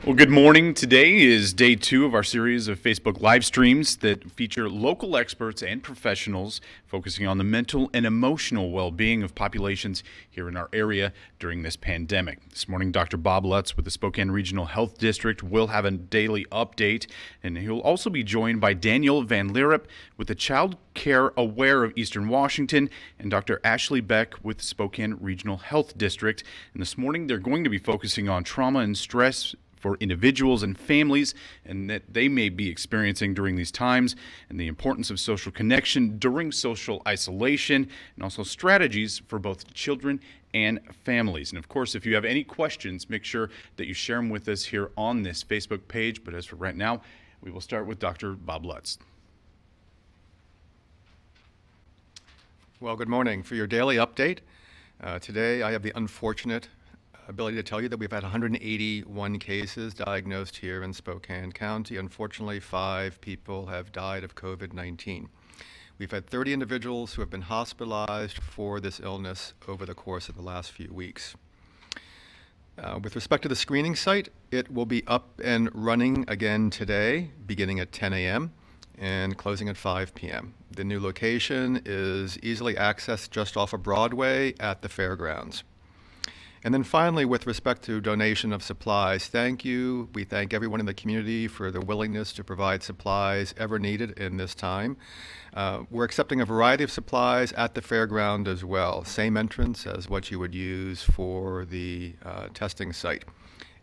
Well, good morning. Today is day 2 of our series of Facebook live streams that feature local experts and professionals focusing on the mental and emotional well-being of populations here in our area during this pandemic. This morning, Dr. Bob Lutz with the Spokane Regional Health District will have a daily update, and he'll also be joined by Daniel Van Lierop with the Child Care Aware of Eastern Washington and Dr. Ashley Beck with Spokane Regional Health District. And this morning, they're going to be focusing on trauma and stress for individuals and families and that they may be experiencing during these times, and the importance of social connection during social isolation, and also strategies for both children and families. And of course, if you have any questions, make sure that you share them with us here on this Facebook page. But as for right now, we will start with Dr. Bob Lutz. Well, good morning. For your daily update, today I have the unfortunate ability to tell you that we've had 181 cases diagnosed here in Spokane County. Unfortunately, 5 people have died of COVID-19. We've had 30 individuals who have been hospitalized for this illness over the course of the last few weeks. With respect to the screening site, it will be up and running again today, beginning at 10 a.m. and closing at 5 p.m. The new location is easily accessed just off of Broadway at the fairgrounds. And then finally, with respect to donation of supplies, thank you. We thank everyone in the community for the willingness to provide supplies ever needed in this time. We're accepting a variety of supplies at the fairground as well. Same entrance as what you would use for the testing site.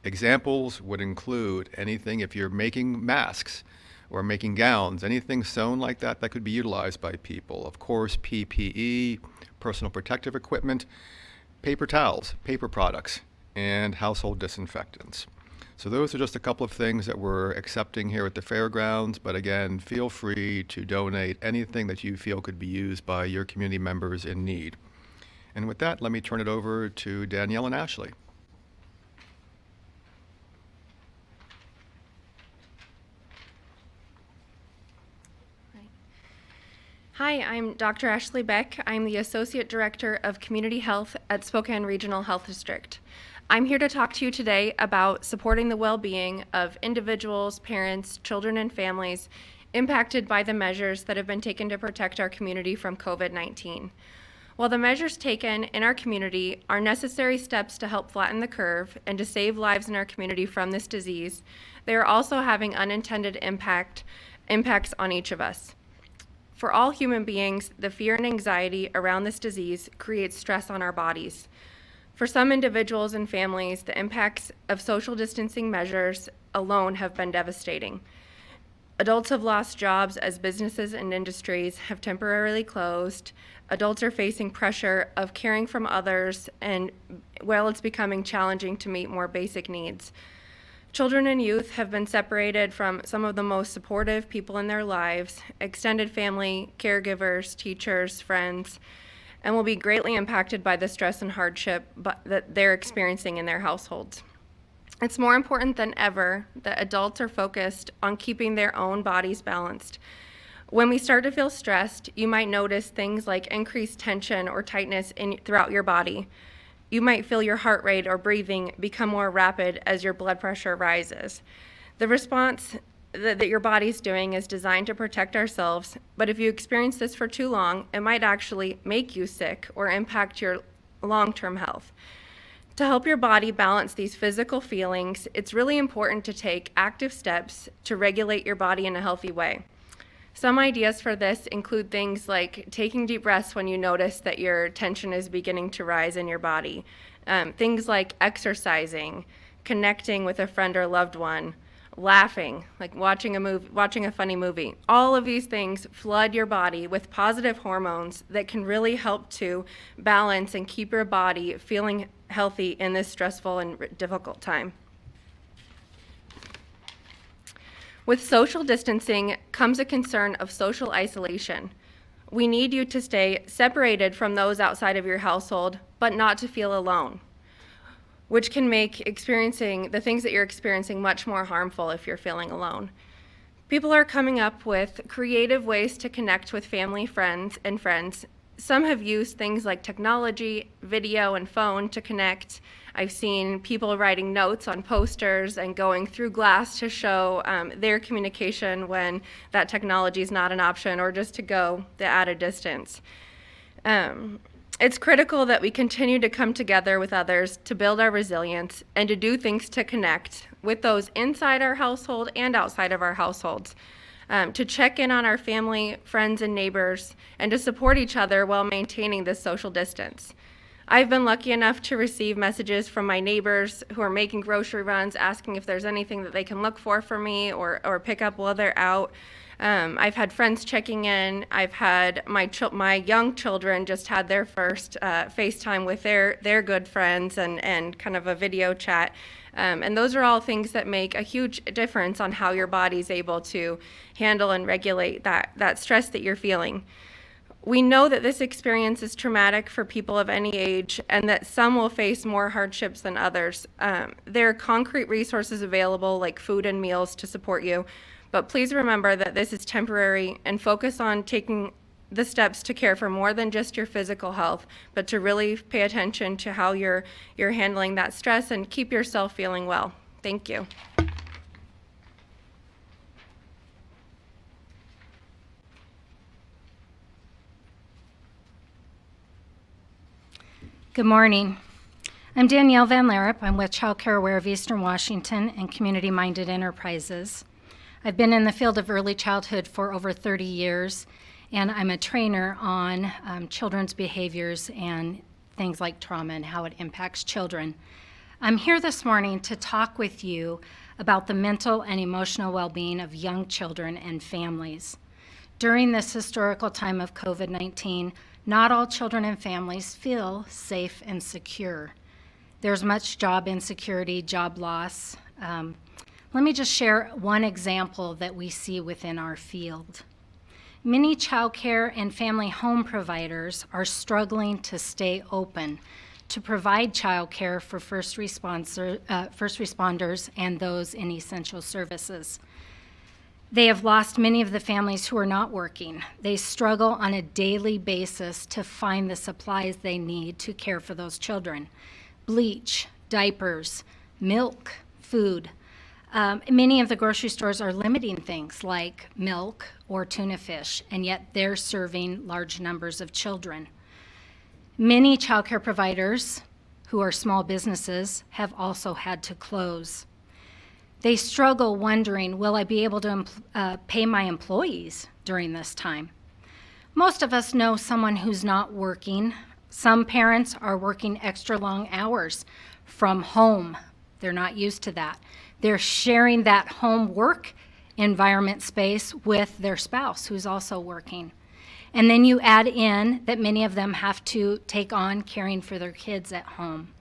Examples would include anything, if you're making masks or making gowns, anything sewn like that that could be utilized by people. Of course, PPE, personal protective equipment, paper towels, paper products, and household disinfectants. So those are just a couple of things that we're accepting here at the fairgrounds, but again, feel free to donate anything that you feel could be used by your community members in need. And with that, let me turn it over to Danielle and Ashley. Hi, I'm Dr. Ashley Beck. I'm the Associate Director of Community Health at Spokane Regional Health District. I'm here to talk to you today about supporting the well-being of individuals, parents, children, and families impacted by the measures that have been taken to protect our community from COVID-19. While the measures taken in our community are necessary steps to help flatten the curve and to save lives in our community from this disease, they are also having unintended impacts on each of us. For all human beings, the fear and anxiety around this disease creates stress on our bodies. For some individuals and families, the impacts of social distancing measures alone have been devastating. Adults have lost jobs as businesses and industries have temporarily closed. Adults are facing pressure of caring from others, and it's becoming challenging to meet more basic needs. Children and youth have been separated from some of the most supportive people in their lives, extended family, caregivers, teachers, friends, and will be greatly impacted by the stress and hardship that they're experiencing in their households. It's more important than ever that adults are focused on keeping their own bodies balanced. When we start to feel stressed, you might notice things like increased tension or tightness throughout your body. You might feel your heart rate or breathing become more rapid as your blood pressure rises. The response that your body's doing is designed to protect ourselves, but if you experience this for too long, it might actually make you sick or impact your long-term health. To help your body balance these physical feelings, it's really important to take active steps to regulate your body in a healthy way. Some ideas for this include things like taking deep breaths when you notice that your tension is beginning to rise in your body. Things like exercising, connecting with a friend or loved one, laughing, like watching a funny movie. All of these things flood your body with positive hormones that can really help to balance and keep your body feeling healthy in this stressful and difficult time. With social distancing comes a concern of social isolation. We need you to stay separated from those outside of your household, but not to feel alone, which can make experiencing the things that you're experiencing much more harmful if you're feeling alone. People are coming up with creative ways to connect with family, friends, Some have used things like technology, video, and phone to connect. I've seen people writing notes on posters and going through glass to show their communication when that technology is not an option, or just to go the added distance. It's critical that we continue to come together with others to build our resilience and to do things to connect with those inside our household and outside of our households. To check in on our family, friends, and neighbors, and to support each other while maintaining this social distance. I've been lucky enough to receive messages from my neighbors who are making grocery runs, asking if there's anything that they can look for me or pick up while they're out. I've had friends checking in. I've had my young children just had their first FaceTime with their good friends and kind of a video chat. And those are all things that make a huge difference on how your body's able to handle and regulate that stress that you're feeling. We know that this experience is traumatic for people of any age, and that some will face more hardships than others. There are concrete resources available, like food and meals, to support you. But please remember that this is temporary, and focus on taking the steps to care for more than just your physical health, but to really pay attention to how you're handling that stress and keep yourself feeling well. Thank you. Good morning. I'm Danielle Van Larup. I'm with Child Care Aware of Eastern Washington and Community Minded Enterprises. I've been in the field of early childhood for over 30 years, and I'm a trainer on children's behaviors and things like trauma and how it impacts children. I'm here this morning to talk with you about the mental and emotional well-being of young children and families. During this historical time of COVID-19, not all children and families feel safe and secure. There's much job insecurity, job loss. Let me just share one example that we see within our field. Many child care and family home providers are struggling to stay open to provide child care for first responders and those in essential services. They have lost many of the families who are not working. They struggle on a daily basis to find the supplies they need to care for those children. Bleach, diapers, milk, food. Many of the grocery stores are limiting things like milk or tuna fish, and yet they're serving large numbers of children. Many child care providers who are small businesses have also had to close. They struggle wondering, will I be able to pay my employees during this time? Most of us know someone who's not working. Some parents are working extra long hours from home. They're not used to that. They're sharing that home work environment space with their spouse who's also working. And then you add in that many of them have to take on caring for their kids at home.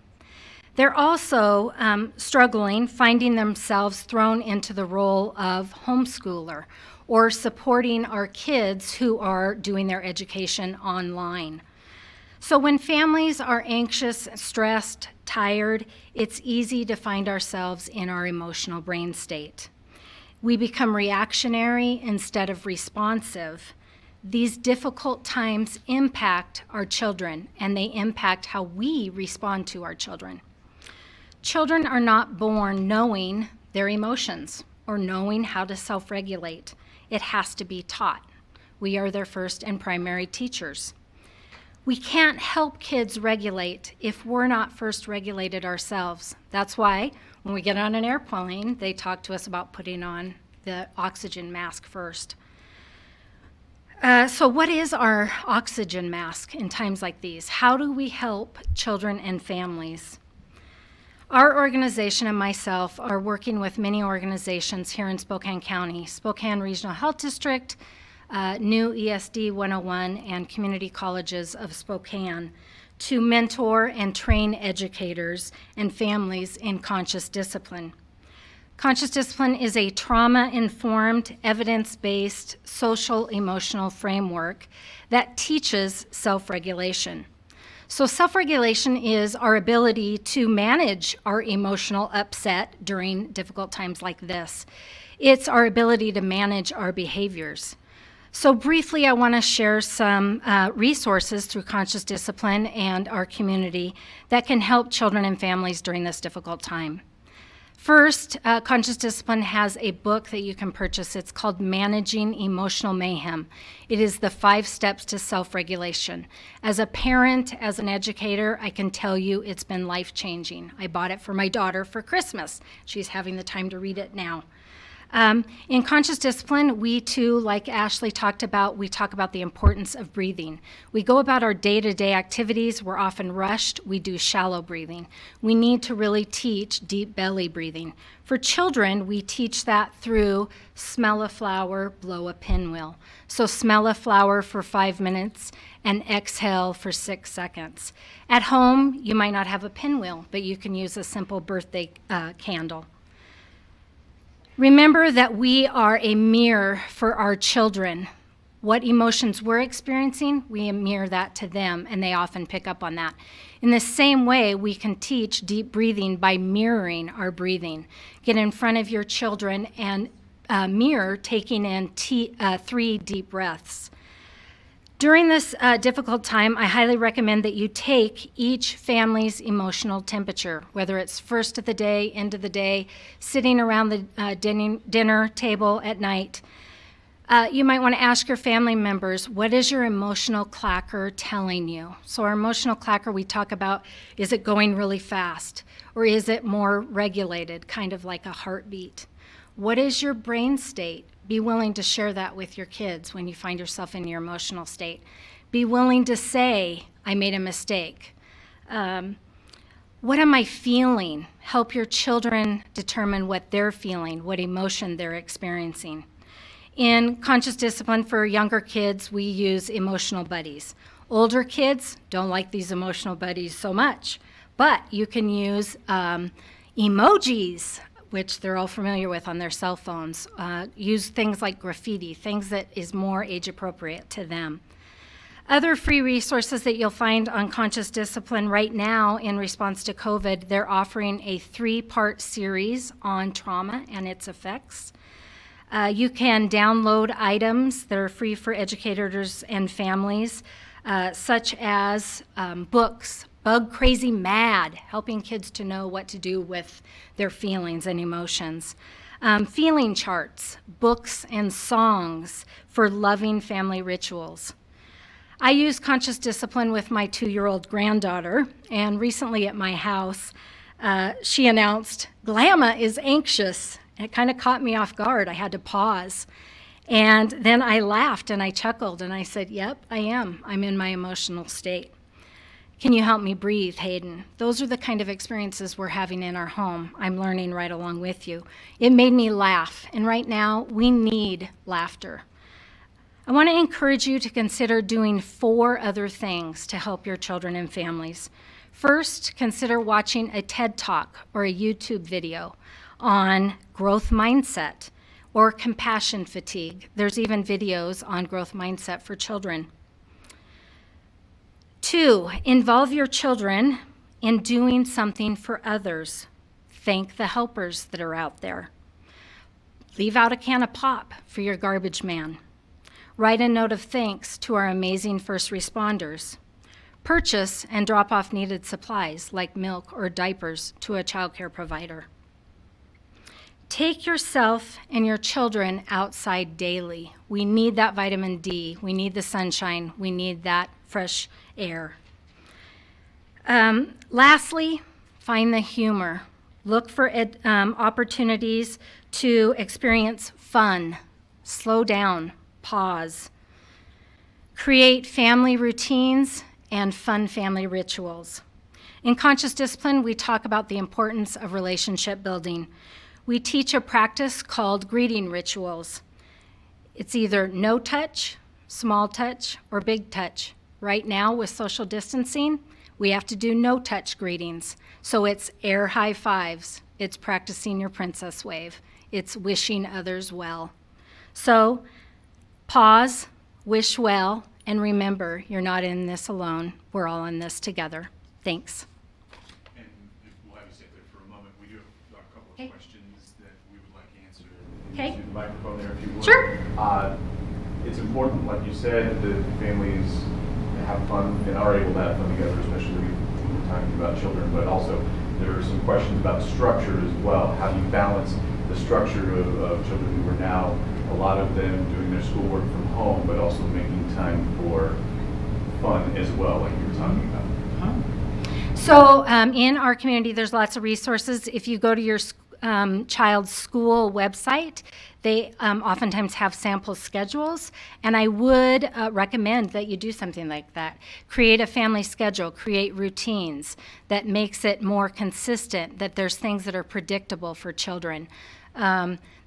They're also struggling, finding themselves thrown into the role of homeschooler or supporting our kids who are doing their education online. So when families are anxious, stressed, tired, it's easy to find ourselves in our emotional brain state. We become reactionary instead of responsive. These difficult times impact our children, and they impact how we respond to our children. Children are not born knowing their emotions or knowing how to self-regulate. It has to be taught. We are their first and primary teachers. We can't help kids regulate if we're not first regulated ourselves. That's why when we get on an airplane, they talk to us about putting on the oxygen mask first. So what is our oxygen mask in times like these? How do we help children and families? Our organization and myself are working with many organizations here in Spokane County, Spokane Regional Health District, New ESD 101, and community colleges of Spokane to mentor and train educators and families in conscious discipline. Conscious discipline is a trauma-informed, evidence-based, social emotional framework that teaches self-regulation. So self-regulation is our ability to manage our emotional upset during difficult times like this. It's our ability to manage our behaviors. So briefly, I want to share some resources through Conscious Discipline and our community that can help children and families during this difficult time. First, Conscious Discipline has a book that you can purchase. It's called Managing Emotional Mayhem. It is the 5 steps to self-regulation. As a parent, as an educator, I can tell you it's been life-changing. I bought it for my daughter for Christmas. She's having the time to read it now. In Conscious Discipline, we too, like Ashley talked about, we talk about the importance of breathing. We go about our day-to-day activities. We're often rushed. We do shallow breathing. We need to really teach deep belly breathing. For children, we teach that through smell a flower, blow a pinwheel. So smell a flower for 5 minutes and exhale for 6 seconds. At home, you might not have a pinwheel, but you can use a simple birthday candle. Remember that we are a mirror for our children. What emotions we're experiencing, we mirror that to them, and they often pick up on that. In the same way, we can teach deep breathing by mirroring our breathing. Get in front of your children and mirror taking in 3 deep breaths. During this difficult time, I highly recommend that you take each family's emotional temperature, whether it's first of the day, end of the day, sitting around the dinner table at night. You might want to ask your family members, what is your emotional clacker telling you? So our emotional clacker we talk about, is it going really fast? Or is it more regulated, kind of like a heartbeat? What is your brain state? Be willing to share that with your kids when you find yourself in your emotional state. Be willing to say, I made a mistake. What am I feeling? Help your children determine what they're feeling, what emotion they're experiencing. In Conscious Discipline for younger kids, we use emotional buddies. Older kids don't like these emotional buddies so much, but you can use emojis, which they're all familiar with on their cell phones. Use things like graffiti, things that is more age appropriate to them. Other free resources that you'll find on Conscious Discipline right now in response to COVID, they're offering a 3-part series on trauma and its effects. You can download items that are free for educators and families, such as books, Bug Crazy Mad, helping kids to know what to do with their feelings and emotions. Feeling charts, books and songs for loving family rituals. I use Conscious Discipline with my 2-year-old granddaughter, and recently at my house, she announced, Glamma is anxious. It kind of caught me off guard. I had to pause. And then I laughed and I chuckled and I said, yep, I am. I'm in my emotional state. Can you help me breathe, Hayden? Those are the kind of experiences we're having in our home. I'm learning right along with you. It made me laugh, and right now we need laughter. I want to encourage you to consider doing 4 other things to help your children and families. First, consider watching a TED Talk or a YouTube video on growth mindset or compassion fatigue. There's even videos on growth mindset for children. 2, involve your children in doing something for others. Thank the helpers that are out there. Leave out a can of pop for your garbage man. Write a note of thanks to our amazing first responders. Purchase and drop off needed supplies like milk or diapers to a child care provider. Take yourself and your children outside daily. We need that vitamin D. We need the sunshine. We need that fresh air. Lastly, find the humor. Look for opportunities to experience fun. Slow down, pause. Create family routines and fun family rituals. In Conscious Discipline, we talk about the importance of relationship building. We teach a practice called greeting rituals. It's either no touch, small touch, or big touch. Right now, with social distancing, we have to do no touch greetings. So it's air high fives, it's practicing your princess wave, it's wishing others well. So pause, wish well, and remember, you're not in this alone. We're all in this together. Thanks. And if we'll have you sit there for a moment, we do have a couple of Okay. questions that we would like answered. Okay. To the microphone there, if you would. Sure. it's important, like you said, that families have fun and are able to have fun together, especially when we're talking about children, but also there are some questions about structure as well. How do you balance the structure of children who are now, a lot of them doing their schoolwork from home, but also making time for fun as well, like you were talking about? So in our community, there's lots of resources. If you go to your child's school website, they oftentimes have sample schedules, and I would recommend that you do something like that. Create a family schedule, create routines that makes it more consistent, that there's things that are predictable for children.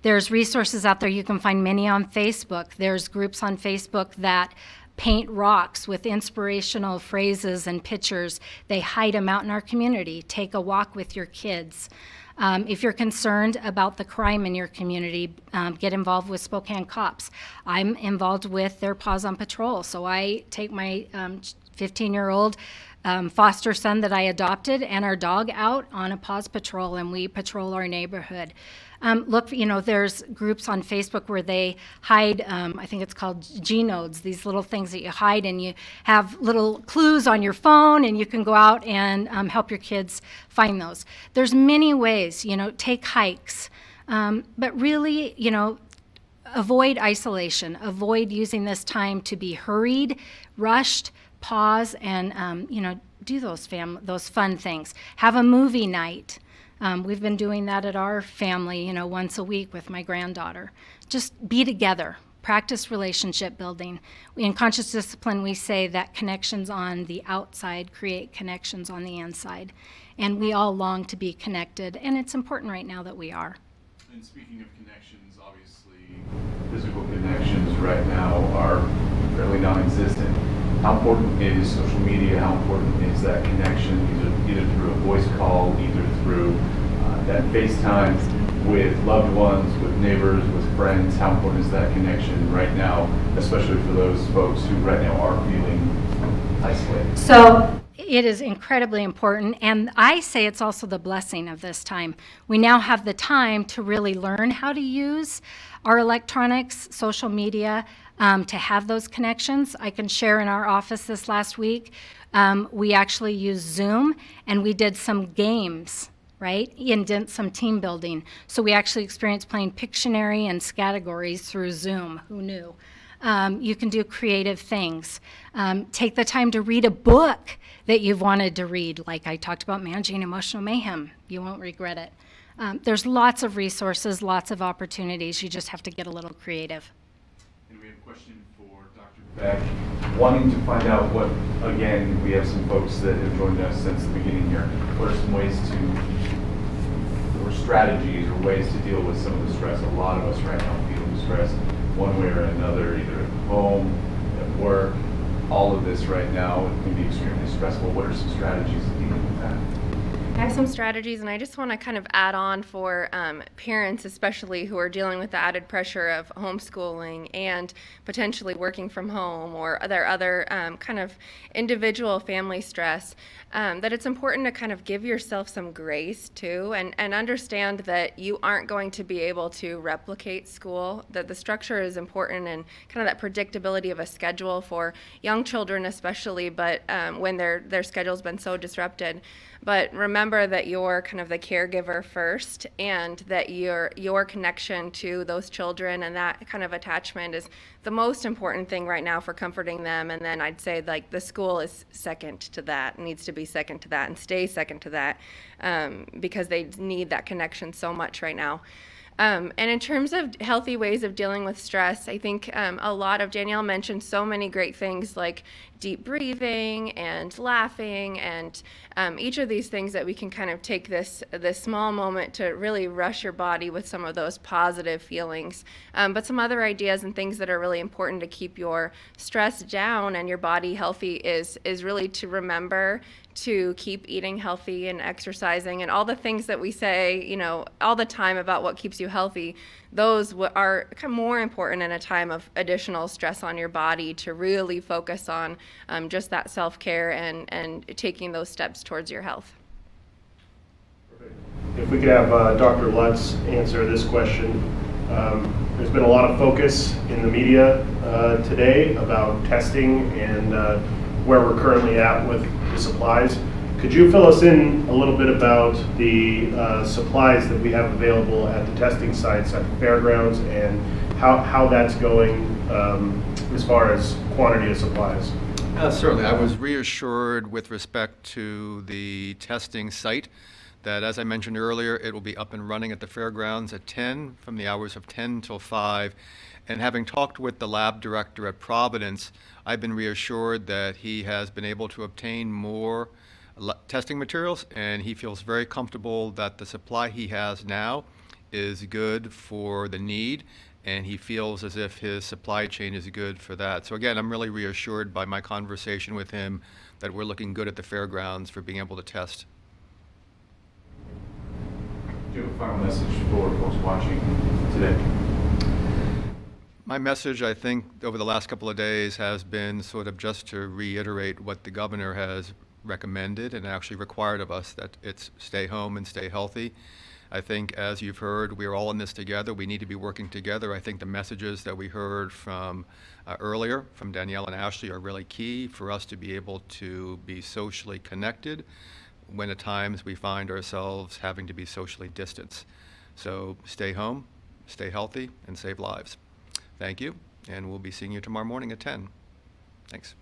There's resources out there. You can find many on Facebook. There's groups on Facebook that paint rocks with inspirational phrases and pictures. They hide them out in our community. Take a walk with your kids. If you're concerned about the crime in your community, get involved with Spokane Cops. I'm involved with their Paws on Patrol, so I take my 15-year-old foster son that I adopted and our dog out on a Paws Patrol, and we patrol our neighborhood. Look, there's groups on Facebook where they hide, I think it's called G-nodes, these little things that you hide, and you have little clues on your phone, and you can go out and help your kids find those. There's many ways, take hikes, but really, avoid isolation, avoid using this time to be hurried, rushed, pause, and, do those fun things. Have a movie night. We've been doing that at our family, once a week with my granddaughter. Just be together, practice relationship building. In conscious discipline, we say that connections on the outside create connections on the inside. And we all long to be connected, and it's important right now that we are. And speaking of connections, obviously, physical connections right now are fairly non-existent. How important is social media? How important is that connection, either through a voice call, either through that FaceTime with loved ones, with neighbors, with friends? How important is that connection right now, especially for those folks who right now are feeling isolated? So it is incredibly important, and I say it's also the blessing of this time. We now have the time to really learn how to use our electronics, social media, to have those connections. I can share in our office this last week, we actually used Zoom, and we did some games, right, and did some team building. So we actually experienced playing Pictionary and Scattergories through Zoom. Who knew? You can do creative things. Take the time to read a book that you've wanted to read, like I talked about Managing Emotional Mayhem. You won't regret it. There's lots of resources, lots of opportunities. You just have to get a little creative. And we have a question for Dr. Beck. Wanting to find out what, again, we have some folks that have joined us since the beginning here. What are some ways or strategies or ways to deal with some of the stress? A lot of us right now feel stress one way or another, either at home, at work. All of this right now can be extremely stressful. What are some strategies to deal with that? I have some strategies, and I just want to kind of add on for parents, especially who are dealing with the added pressure of homeschooling and potentially working from home or other kind of individual family stress, that it's important to kind of give yourself some grace too, and understand that you aren't going to be able to replicate school, that the structure is important and kind of that predictability of a schedule for young children especially, but when their schedule's been so disrupted. But remember that you're kind of the caregiver first, and that your connection to those children and that kind of attachment is the most important thing right now for comforting them. And then I'd say like the school is second to that, needs to be second to that, and stay second to that, because they need that connection so much right now. And in terms of healthy ways of dealing with stress, I think a lot of Danielle mentioned so many great things like deep breathing and laughing, and each of these things that we can kind of take this small moment to really rush your body with some of those positive feelings. But some other ideas and things that are really important to keep your stress down and your body healthy is really to remember to keep eating healthy and exercising and all the things that we say, all the time about what keeps you healthy. Those are kind of more important in a time of additional stress on your body, to really focus on just that self-care and taking those steps towards your health. Perfect. If we could have Dr. Lutz answer this question. There's been a lot of focus in the media today about testing and where we're currently at with the supplies. Could you fill us in a little bit about the supplies that we have available at the testing sites at the fairgrounds and how that's going as far as quantity of supplies? Certainly. I was reassured with respect to the testing site that, as I mentioned earlier, it will be up and running at the fairgrounds at 10, from the hours of 10 till 5. And having talked with the lab director at Providence, I've been reassured that he has been able to obtain more testing materials, and he feels very comfortable that the supply he has now is good for the need, and he feels as if his supply chain is good for that. So again, I'm really reassured by my conversation with him that we're looking good at the fairgrounds for being able to test. Do you have a final message for folks watching today? My message, I think, over the last couple of days has been sort of just to reiterate what the governor has recommended and actually required of us, that it's stay home and stay healthy. I think, as you've heard, we're all in this together. We need to be working together. I think the messages that we heard from earlier from Danielle and Ashley are really key for us to be able to be socially connected when at times we find ourselves having to be socially distanced. So stay home, stay healthy, and save lives. Thank you, and we'll be seeing you tomorrow morning at 10. Thanks.